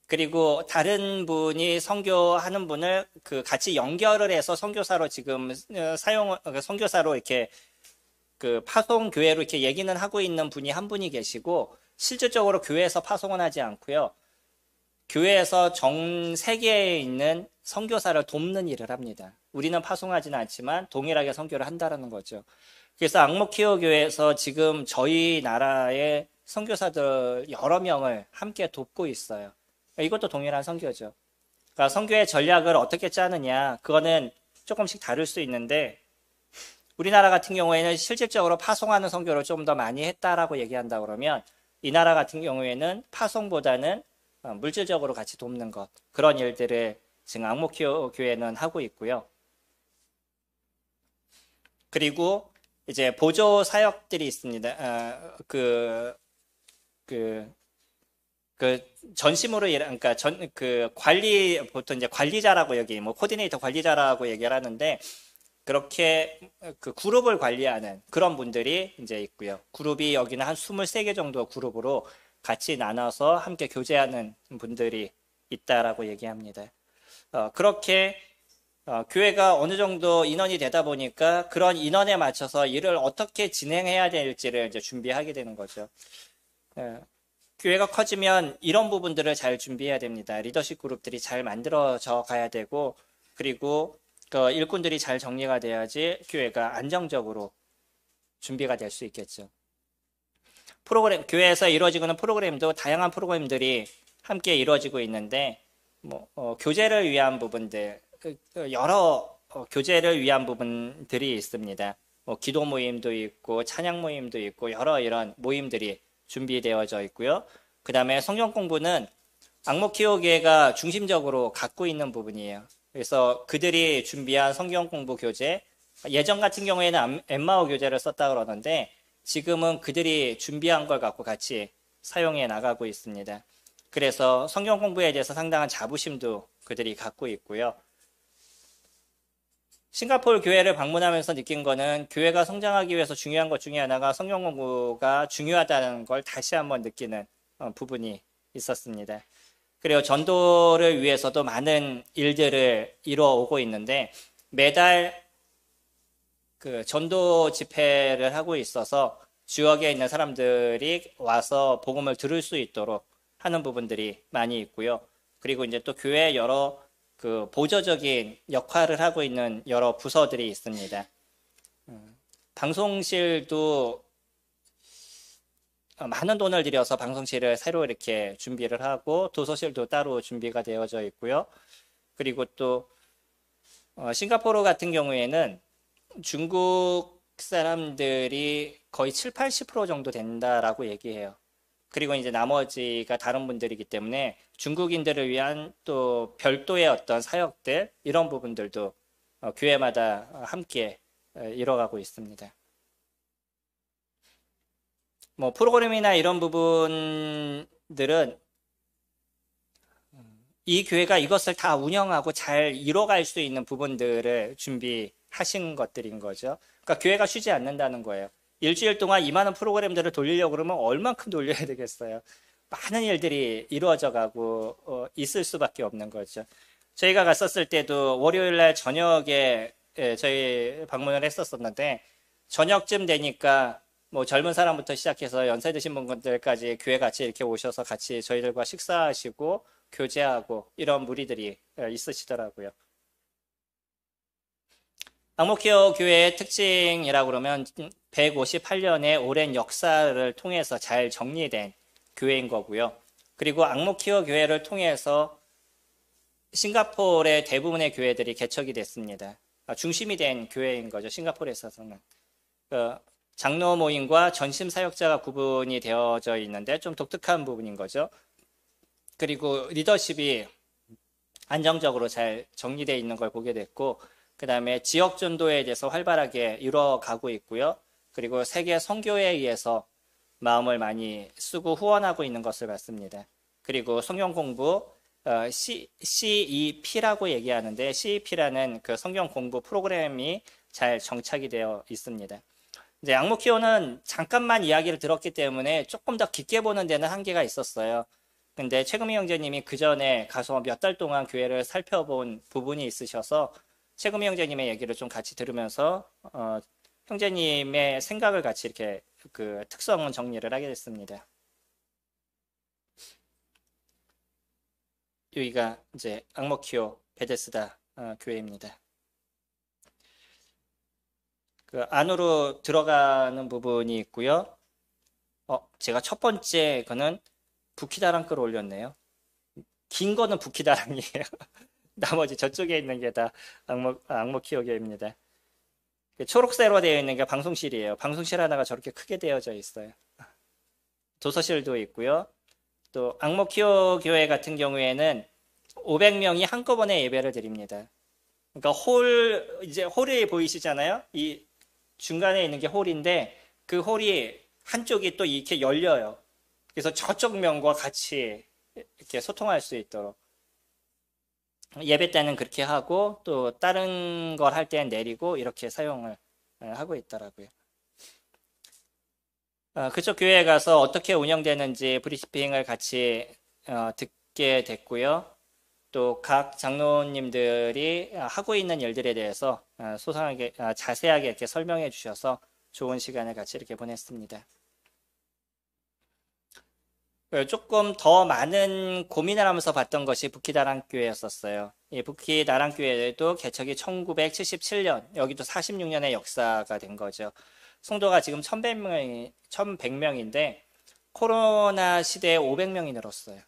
그리고 다른 분이 선교하는 분을 같이 연결을 해서 선교사로 지금 선교사로 이렇게 파송 교회로 이렇게 얘기는 하고 있는 분이 한 분이 계시고, 실질적으로 교회에서 파송은 하지 않고요. 교회에서 전 세계에 있는 선교사를 돕는 일을 합니다. 우리는 파송하지는 않지만 동일하게 선교를 한다는 거죠. 그래서 앙모키오 교회에서 지금 저희 나라의 선교사들 여러 명을 함께 돕고 있어요. 이것도 동일한 선교죠. 그러니까 선교의 전략을 어떻게 짜느냐, 그거는 조금씩 다를 수 있는데, 우리나라 같은 경우에는 실질적으로 파송하는 선교를 좀 더 많이 했다라고 얘기한다 그러면, 이 나라 같은 경우에는 파송보다는 물질적으로 같이 돕는 것, 그런 일들을 지금 앙모키오 교회는 하고 있고요. 그리고 이제 보조 사역들이 있습니다. 전심으로 그러니까 관리, 보통 이제 관리자라고 여기 코디네이터 관리자라고 얘기를 하는데, 그렇게 그룹을 관리하는 그런 분들이 이제 있고요. 그룹이 여기는 한 23개 정도 그룹으로 같이 나눠서 함께 교제하는 분들이 있다라고 얘기합니다. 그렇게 교회가 어느 정도 인원이 되다 보니까 그런 인원에 맞춰서 일을 어떻게 진행해야 될지를 이제 준비하게 되는 거죠. 교회가 커지면 이런 부분들을 잘 준비해야 됩니다. 리더십 그룹들이 잘 만들어져 가야 되고, 그리고 일꾼들이 잘 정리가 돼야지 교회가 안정적으로 준비가 될 수 있겠죠. 교회에서 이루어지는 프로그램도 다양한 프로그램들이 함께 이루어지고 있는데, 교제를 위한 부분들, 여러 교제를 위한 부분들이 있습니다. 기도 모임도 있고 찬양 모임도 있고 여러 이런 모임들이 준비되어져 있고요. 그 다음에 성경 공부는 앙모키오 교회가 중심적으로 갖고 있는 부분이에요. 그래서 그들이 준비한 성경 공부 교재, 예전 같은 경우에는 엠마오 교재를 썼다 그러는데, 지금은 그들이 준비한 걸 갖고 같이 사용해 나가고 있습니다. 그래서 성경 공부에 대해서 상당한 자부심도 그들이 갖고 있고요. 싱가포르 교회를 방문하면서 느낀 거는, 교회가 성장하기 위해서 중요한 것 중에 하나가 성경 공부가 중요하다는 걸 다시 한번 느끼는 부분이 있었습니다. 그리고 전도를 위해서도 많은 일들을 이루어오고 있는데, 매달 전도 집회를 하고 있어서 지역에 있는 사람들이 와서 복음을 들을 수 있도록 하는 부분들이 많이 있고요. 그리고 이제 또 교회에 여러 보조적인 역할을 하고 있는 여러 부서들이 있습니다. 방송실도 많은 돈을 들여서 방송실을 새로 이렇게 준비를 하고, 도서실도 따로 준비가 되어져 있고요. 그리고 또 싱가포르 같은 경우에는 중국 사람들이 거의 7~80% 정도 된다라고 얘기해요. 그리고 이제 나머지가 다른 분들이기 때문에 중국인들을 위한 또 별도의 어떤 사역들, 이런 부분들도 교회마다 함께 이뤄가고 있습니다. 프로그램이나 이런 부분들은 이 교회가 이것을 다 운영하고 잘 이뤄갈 수 있는 부분들을 준비하신 것들인 거죠. 그러니까 교회가 쉬지 않는다는 거예요. 일주일 동안 이 많은 프로그램들을 돌리려고 그러면 얼만큼 돌려야 되겠어요. 많은 일들이 이루어져 가고 있을 수밖에 없는 거죠. 저희가 갔었을 때도 월요일 날 저녁에 저희 방문을 했었었는데, 저녁쯤 되니까 젊은 사람부터 시작해서 연세 드신 분들까지 교회 같이 이렇게 오셔서 같이 저희들과 식사하시고 교제하고 이런 무리들이 있으시더라고요. 앙모키오 교회의 특징이라고 그러면 158년의 오랜 역사를 통해서 잘 정리된 교회인 거고요. 그리고 앙모키오 교회를 통해서 싱가포르의 대부분의 교회들이 개척이 됐습니다. 중심이 된 교회인 거죠. 싱가포르에 있어서는. 장로 모임과 전심 사역자가 구분이 되어져 있는데 좀 독특한 부분인 거죠. 그리고 리더십이 안정적으로 잘 정리되어 있는 걸 보게 됐고, 그 다음에 지역 전도에 대해서 활발하게 이뤄가고 있고요. 그리고 세계 선교에 의해서 마음을 많이 쓰고 후원하고 있는 것을 봤습니다. 그리고 성경 공부, CEP라고 얘기하는데, CEP라는 그 성경 공부 프로그램이 잘 정착이 되어 있습니다. 이제 앙모키오는 잠깐만 이야기를 들었기 때문에 조금 더 깊게 보는 데는 한계가 있었어요. 근데 최금희 형제님이 그 전에 가서 몇 달 동안 교회를 살펴본 부분이 있으셔서 최금희 형제님의 얘기를 좀 같이 들으면서 형제님의 생각을 같이 이렇게 그 특성은 정리를 하게 됐습니다. 여기가 이제 앙모키오 베데스다 교회입니다. 그 안으로 들어가는 부분이 있고요. 제가 첫 번째 거는 부키다랑 올렸네요. 긴 거는 부키다랑이에요. 나머지 저쪽에 있는 게 다 앙모키오 교회입니다. 초록색으로 되어 있는 게 방송실이에요. 방송실 하나가 저렇게 크게 되어져 있어요. 도서실도 있고요. 또 앙모키오 교회 같은 경우에는 500명이 한꺼번에 예배를 드립니다. 그러니까 이제 홀이 보이시잖아요. 이 중간에 있는 게 홀인데 그 홀이 한쪽이 또 이렇게 열려요. 그래서 저쪽 면과 같이 이렇게 소통할 수 있도록 예배 때는 그렇게 하고 또 다른 걸 할 때는 내리고 이렇게 사용을 하고 있더라고요. 그쪽 교회에 가서 어떻게 운영되는지 브리피ing을 같이 듣게 됐고요. 또 각 장로님들이 하고 있는 일들에 대해서 소상하게 자세하게 이렇게 설명해 주셔서 좋은 시간을 같이 이렇게 보냈습니다. 조금 더 많은 고민을 하면서 봤던 것이 부키다랑 교회였었어요. 이 부키다랑 교회도 개척이 1977년, 여기도 46년의 역사가 된 거죠. 성도가 지금 1100명인데 코로나 시대에 500명이 늘었어요.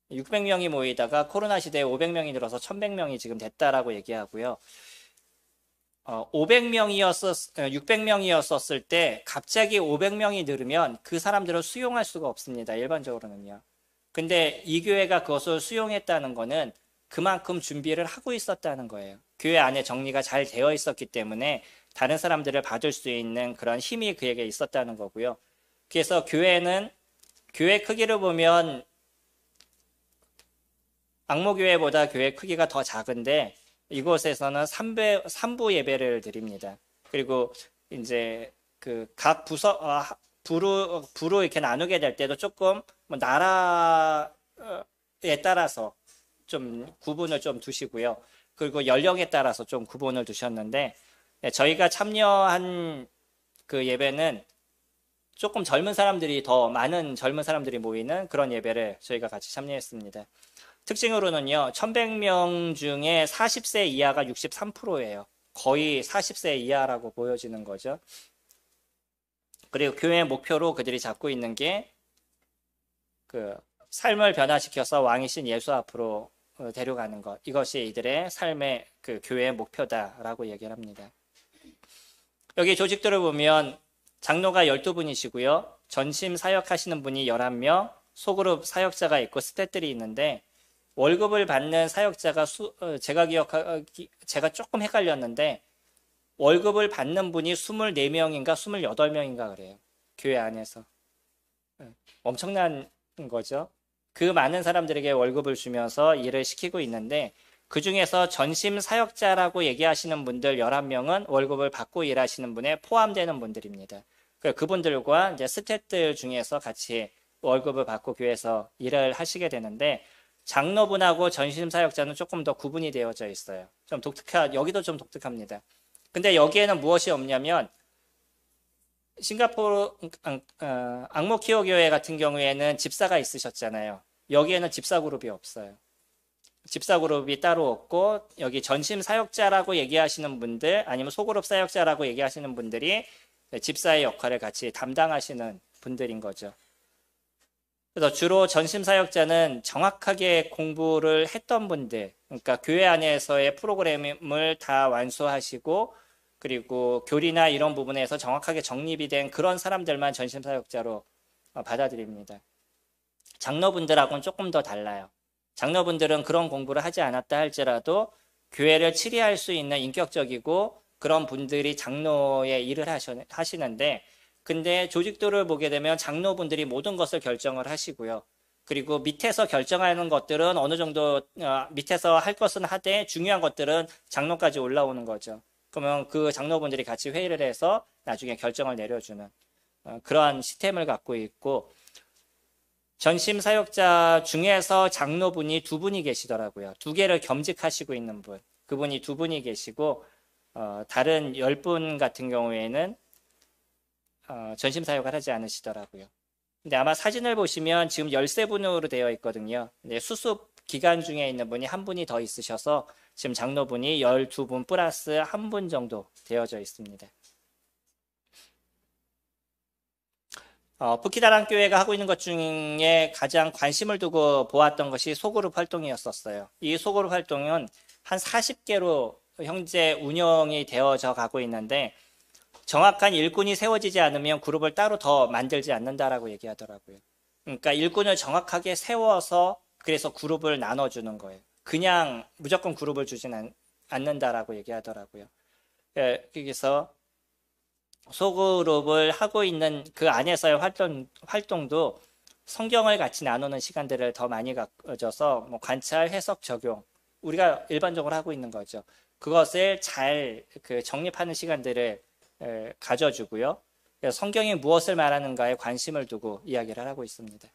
600명이 모이다가 코로나 시대에 500명이 늘어서 1100명이 지금 됐다라고 얘기하고요. 600명이었을 때 갑자기 500명이 늘으면 그 사람들을 수용할 수가 없습니다. 일반적으로는요. 근데 이 교회가 그것을 수용했다는 거는 그만큼 준비를 하고 있었다는 거예요. 교회 안에 정리가 잘 되어 있었기 때문에 다른 사람들을 받을 수 있는 그런 힘이 그에게 있었다는 거고요. 그래서 교회 크기를 보면 앙모교회보다 교회 크기가 더 작은데 이곳에서는 3부 예배를 드립니다. 그리고 이제 그 각 부로 이렇게 나누게 될 때도 조금 뭐 나라에 따라서 좀 구분을 좀 두시고요. 그리고 연령에 따라서 좀 구분을 두셨는데 저희가 참여한 그 예배는 조금 많은 젊은 사람들이 모이는 그런 예배를 저희가 같이 참여했습니다. 특징으로는요, 1100명 중에 40세 이하가 63%예요. 거의 40세 이하라고 보여지는 거죠. 그리고 교회의 목표로 그들이 잡고 있는 게 그 삶을 변화시켜서 왕이신 예수 앞으로 데려가는 것. 이것이 이들의 삶의 그 교회의 목표다라고 얘기를 합니다. 여기 조직들을 보면 장로가 12분이시고요. 전심 사역하시는 분이 11명, 소그룹 사역자가 있고 스태프들이 있는데 월급을 받는 사역자가 제가 조금 헷갈렸는데 월급을 받는 분이 24명인가 28명인가 그래요. 교회 안에서. 엄청난 거죠. 그 많은 사람들에게 월급을 주면서 일을 시키고 있는데 그 중에서 전심 사역자라고 얘기하시는 분들 11명은 월급을 받고 일하시는 분에 포함되는 분들입니다. 그분들과 이제 스태프들 중에서 같이 월급을 받고 교회에서 일을 하시게 되는데 장로분하고 전심 사역자는 조금 더 구분이 되어져 있어요. 여기도 좀 독특합니다. 근데 여기에는 무엇이 없냐면 싱가포르 앙모키오 교회 같은 경우에는 집사가 있으셨잖아요. 여기에는 집사 그룹이 없어요. 집사 그룹이 따로 없고 여기 전심 사역자라고 얘기하시는 분들 아니면 소그룹 사역자라고 얘기하시는 분들이 집사의 역할을 같이 담당하시는 분들인 거죠. 그래서 주로 전심 사역자는 정확하게 공부를 했던 분들, 그러니까 교회 안에서의 프로그램을 다 완수하시고 그리고 교리나 이런 부분에서 정확하게 정립이 된 그런 사람들만 전심 사역자로 받아들입니다. 장로분들하고는 조금 더 달라요. 장로분들은 그런 공부를 하지 않았다 할지라도 교회를 치리할 수 있는 인격적이고 그런 분들이 장로의 일을 하시는데 근데 조직도를 보게 되면 장로분들이 모든 것을 결정을 하시고요. 그리고 밑에서 결정하는 것들은 어느 정도 밑에서 할 것은 하되 중요한 것들은 장로까지 올라오는 거죠. 그러면 그 장로분들이 같이 회의를 해서 나중에 결정을 내려주는 그러한 시스템을 갖고 있고, 전심 사역자 중에서 장로분이 두 분이 계시더라고요. 두 개를 겸직하시고 있는 분, 그분이 두 분이 계시고, 다른 10분 같은 경우에는 전심 사역을 하지 않으시더라고요. 근데 아마 사진을 보시면 지금 13분으로 되어 있거든요. 근데 수습 기간 중에 있는 분이 한 분이 더 있으셔서 지금 장로분이 12분 플러스 한 분 정도 되어져 있습니다. 부키다란 교회가 하고 있는 것 중에 가장 관심을 두고 보았던 것이 소그룹 활동이었었어요. 이 소그룹 활동은 한 40개로 현재 운영이 되어져 가고 있는데, 정확한 일꾼이 세워지지 않으면 그룹을 따로 더 만들지 않는다라고 얘기하더라고요. 그러니까 일꾼을 정확하게 세워서 그래서 그룹을 나눠주는 거예요. 그냥 무조건 그룹을 주진 않는다라고 얘기하더라고요. 그래서 소그룹을 하고 있는 그 안에서의 활동도 성경을 같이 나누는 시간들을 더 많이 가져서 뭐 관찰, 해석, 적용, 우리가 일반적으로 하고 있는 거죠. 그것을 잘 정립하는 시간들을 가져주고요. 성경이 무엇을 말하는가에 관심을 두고 이야기를 하고 있습니다.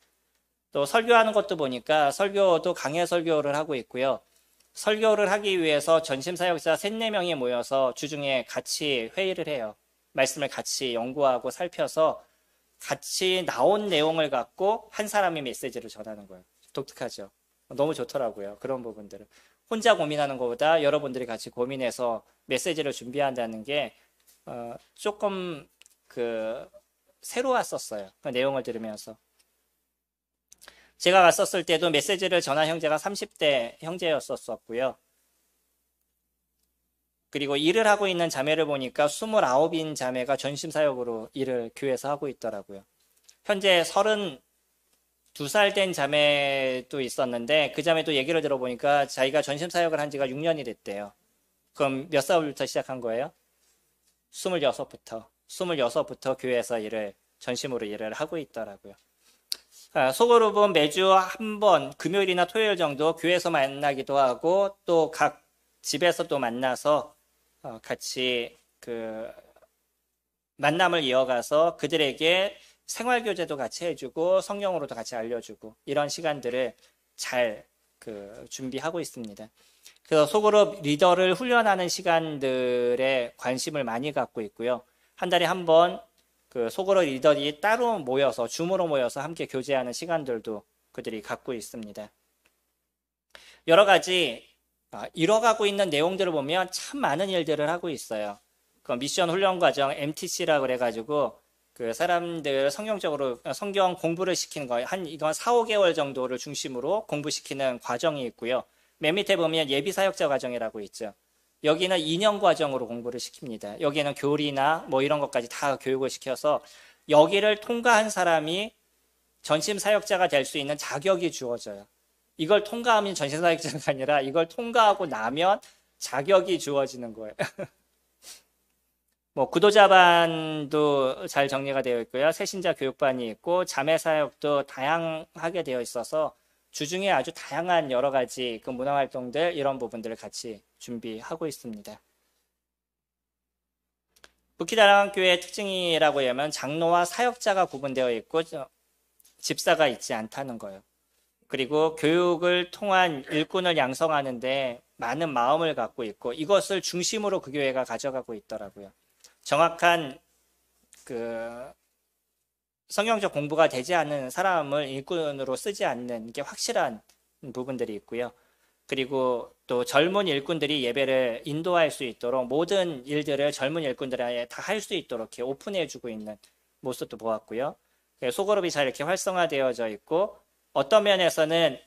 또 설교하는 것도 보니까 설교도 강해 설교를 하고 있고요. 설교를 하기 위해서 전심사역자 3, 4명이 모여서 주중에 같이 회의를 해요. 말씀을 같이 연구하고 살펴서 같이 나온 내용을 갖고 한 사람이 메시지를 전하는 거예요. 독특하죠. 너무 좋더라고요. 그런 부분들은. 혼자 고민하는 것보다 여러분들이 같이 고민해서 메시지를 준비한다는 게 조금 새로웠었어요. 그 내용을 들으면서. 제가 갔었을 때도 메시지를 전한 형제가 30대 형제였었고요. 그리고 일을 하고 있는 자매를 보니까 29인 자매가 전심사역으로 일을 교회에서 하고 있더라고요. 현재 32살 된 자매도 있었는데 그 자매도 얘기를 들어보니까 자기가 전심사역을 한 지가 6년이 됐대요. 그럼 몇 살부터 시작한 거예요? 26부터 교회에서 전심으로 일을 하고 있더라고요. 소그룹은 매주 한 번 금요일이나 토요일 정도 교회에서 만나기도 하고 또 각 집에서 또 만나서 같이 만남을 이어가서 그들에게 생활교제도 같이 해주고 성경으로도 같이 알려주고 이런 시간들을 잘 준비하고 있습니다. 그래서 소그룹 리더를 훈련하는 시간들에 관심을 많이 갖고 있고요. 한 달에 한 번 소그룹 리더들이 따로 모여서 줌으로 모여서 함께 교제하는 시간들도 그들이 갖고 있습니다. 여러 가지 이뤄가고 있는 내용들을 보면 참 많은 일들을 하고 있어요. 그 미션 훈련 과정 MTC라 그래가지고 그 사람들 성경적으로 성경 공부를 시키는 거 이건 4, 5개월 정도를 중심으로 공부시키는 과정이 있고요. 맨 밑에 보면 예비 사역자 과정이라고 있죠. 여기는 2년 과정으로 공부를 시킵니다. 여기는 교리나 뭐 이런 것까지 다 교육을 시켜서 여기를 통과한 사람이 전심 사역자가 될 수 있는 자격이 주어져요. 이걸 통과하면 전심 사역자가 아니라 이걸 통과하고 나면 자격이 주어지는 거예요. 뭐 구도자반도 잘 정리가 되어 있고요. 새신자 교육반이 있고 자매 사역도 다양하게 되어 있어서 주중에 아주 다양한 여러 가지 문화활동들 이런 부분들을 같이 준비하고 있습니다. 부키다랑교회의 특징이라고 하면 장로와 사역자가 구분되어 있고 집사가 있지 않다는 거예요. 그리고 교육을 통한 일꾼을 양성하는데 많은 마음을 갖고 있고 이것을 중심으로 그 교회가 가져가고 있더라고요. 정확한 성경적 공부가 되지 않는 사람을 일꾼으로 쓰지 않는 게 확실한 부분들이 있고요. 그리고 또 젊은 일꾼들이 예배를 인도할 수 있도록 모든 일들을 젊은 일꾼들에 다 할 수 있도록 이렇게 오픈해주고 있는 모습도 보았고요. 소그룹이 잘 이렇게 활성화되어져 있고 어떤 면에서는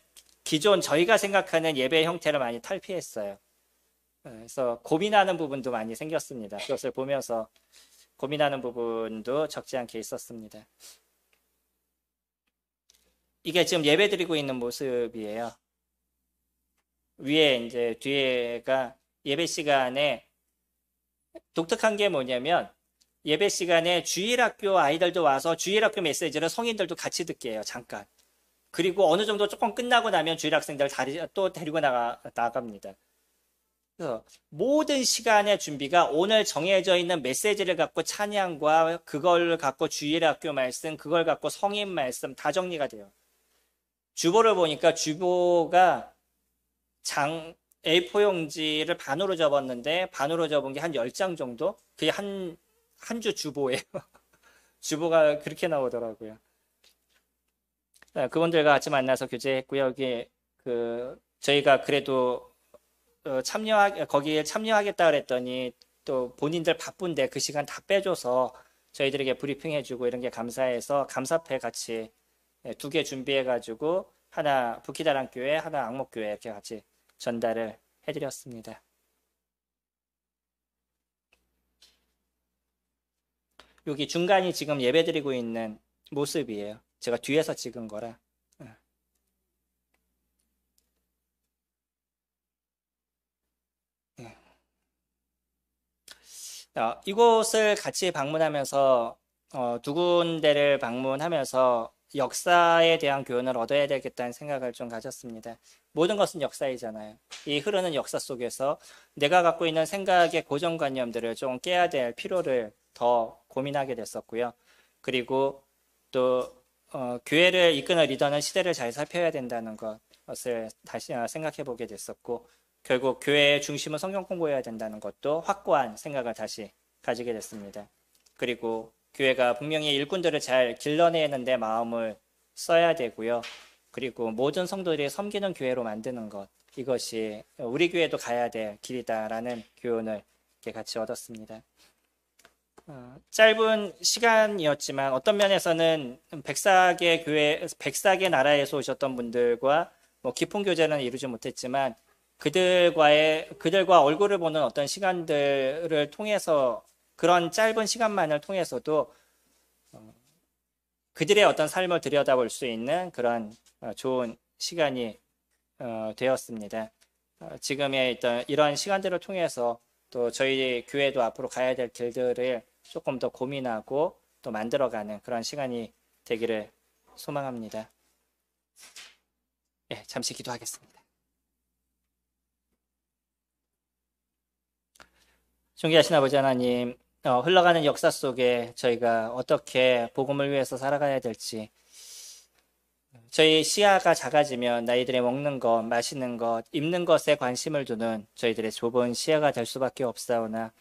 기존 저희가 생각하는 예배 형태를 많이 탈피했어요. 그래서 고민하는 부분도 많이 생겼습니다. 그것을 보면서 고민하는 부분도 적지 않게 있었습니다. 이게 지금 예배 드리고 있는 모습이에요. 위에 이제 뒤에가 예배 시간에 독특한 게 뭐냐면 예배 시간에 주일학교 아이들도 와서 주일학교 메시지를 성인들도 같이 듣게 해요. 잠깐. 그리고 어느 정도 조금 끝나고 나면 주일학생들 또 데리고 나갑니다. 그래서 모든 시간의 준비가 오늘 정해져 있는 메시지를 갖고 찬양과 그걸 갖고 주일 학교 말씀, 그걸 갖고 성인 말씀 다 정리가 돼요. 주보를 보니까 주보가 A4 용지를 반으로 접었는데 반으로 접은 게 한 10장 정도? 그게 한 주 주보예요. 주보가 그렇게 나오더라고요. 그분들과 같이 만나서 교제했고요. 여기 저희가 그래도 거기에 참여하겠다 그랬더니 또 본인들 바쁜데 그 시간 다 빼줘서 저희들에게 브리핑해주고 이런 게 감사해서 감사패 같이 2개 준비해가지고 하나 북키다랑교회, 하나 앙목교회 이렇게 같이 전달을 해드렸습니다. 여기 중간이 지금 예배드리고 있는 모습이에요. 제가 뒤에서 찍은 거라. 이곳을 같이 방문하면서 두 군데를 방문하면서 역사에 대한 교훈을 얻어야 되겠다는 생각을 좀 가졌습니다. 모든 것은 역사이잖아요. 이 흐르는 역사 속에서 내가 갖고 있는 생각의 고정관념들을 좀 깨야 될 필요를 더 고민하게 됐었고요. 그리고 또 교회를 이끄는 리더는 시대를 잘 살펴야 된다는 것을 다시 생각해 보게 됐었고, 결국 교회의 중심은 성경 공부해야 된다는 것도 확고한 생각을 다시 가지게 됐습니다. 그리고 교회가 분명히 일꾼들을 잘 길러내는 데 마음을 써야 되고요. 그리고 모든 성도들이 섬기는 교회로 만드는 것, 이것이 우리 교회도 가야 될 길이다라는 교훈을 이렇게 같이 얻었습니다. 짧은 시간이었지만 어떤 면에서는 백사계 나라에서 오셨던 분들과 깊은 교제는 이루지 못했지만 그들과 얼굴을 보는 어떤 시간들을 통해서, 그런 짧은 시간만을 통해서도 그들의 어떤 삶을 들여다볼 수 있는 그런 좋은 시간이 되었습니다. 지금의 이런 시간들을 통해서 또 저희 교회도 앞으로 가야 될 길들을 조금 더 고민하고 또 만들어가는 그런 시간이 되기를 소망합니다. 네, 잠시 기도하겠습니다. 존귀하신 아버지 하나님, 흘러가는 역사 속에 저희가 어떻게 복음을 위해서 살아가야 될지, 저희 시야가 작아지면 나이들의 먹는 것, 마시는 것, 입는 것에 관심을 두는 저희들의 좁은 시야가 될 수밖에 없사오나,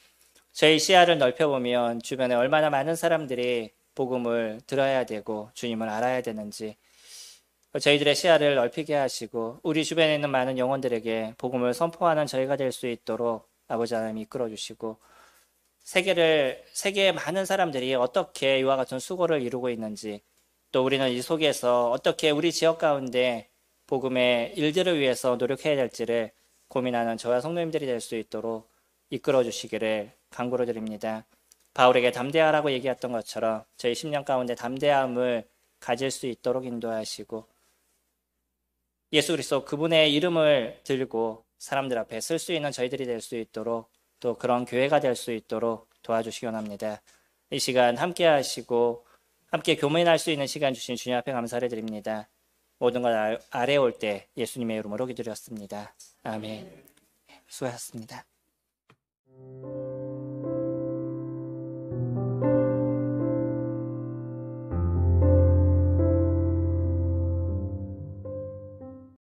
저희 시야를 넓혀보면 주변에 얼마나 많은 사람들이 복음을 들어야 되고 주님을 알아야 되는지, 저희들의 시야를 넓히게 하시고 우리 주변에 있는 많은 영혼들에게 복음을 선포하는 저희가 될 수 있도록 아버지 하나님 이끌어 주시고, 세계의 많은 사람들이 어떻게 이와 같은 수고를 이루고 있는지, 또 우리는 이 속에서 어떻게 우리 지역 가운데 복음의 일들을 위해서 노력해야 될지를 고민하는 저와 성도님들이 될 수 있도록 이끌어 주시기를 간구로 드립니다. 바울에게 담대하라고 얘기했던 것처럼 저희 심령 가운데 담대함을 가질 수 있도록 인도하시고, 예수 그리스도 그분의 이름을 들고 사람들 앞에 쓸 수 있는 저희들이 될 수 있도록, 또 그런 교회가 될 수 있도록 도와주시기 원합니다. 이 시간 함께 하시고 함께 교민할 수 있는 시간 주신 주님 앞에 감사를 드립니다. 모든 걸 아래올 때 예수님의 이름으로 기도드렸습니다. 아멘. 수고하셨습니다.